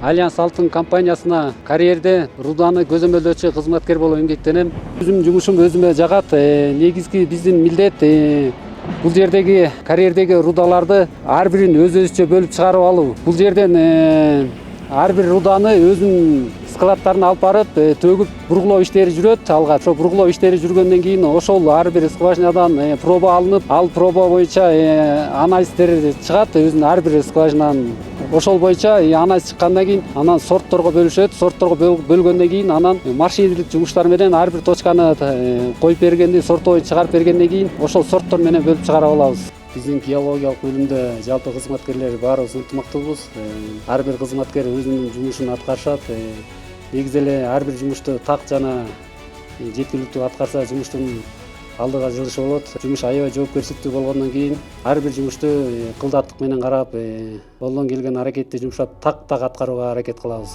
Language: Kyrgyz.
Альянс Алтын компаниясына карьерде руданы көзөмөлдөөчү кызматкер болуп эмгектенем. Өзүмдүн жумушум өзүмө жагат. Негизги биздин милдет бул жердеги карьердеги рудаларды ар бирин өзүнчө бөлүп чыгарып алуу. Бул жерден ар бир руданы өзүнүн складтарына алып барып, төгүп бургулоо иштери жүрөт. Алга ошо бургулоо иштери жүргөндөн кийин ошол ар бир скважинадан проба алынып, ал проба боюнча анализдер чыгат. Өзүнүн ар бир скважинанын ошол боюнча анализ чыккандан кийин анан сортторго бөлүшөт. Сортторго бөлгөндөн кийин анан машинелик жумуштар менен ар бир точканы коюп бергенден, сорттой чыгарып бергенден кийин ошол сорттор менен бөлүп чыгарып алабыз. Биздин геологиялык бөлүмдө жалпы кызматкерлер баарыбыз ынтымактуубуз. Ар бир кызматкер өзүнүн жумушун аткарышат. Негизи эле ар бир жумушту так жана жеткиликтүү аткарса жумуштун алдыга жылышы болот. Жумуш аябай жоопкерчиликтүү болгондон кийин ар бир жумушту кылдаттык менен карап, колдон келген аракетти жумшап так аткарууга аракет кылабыз.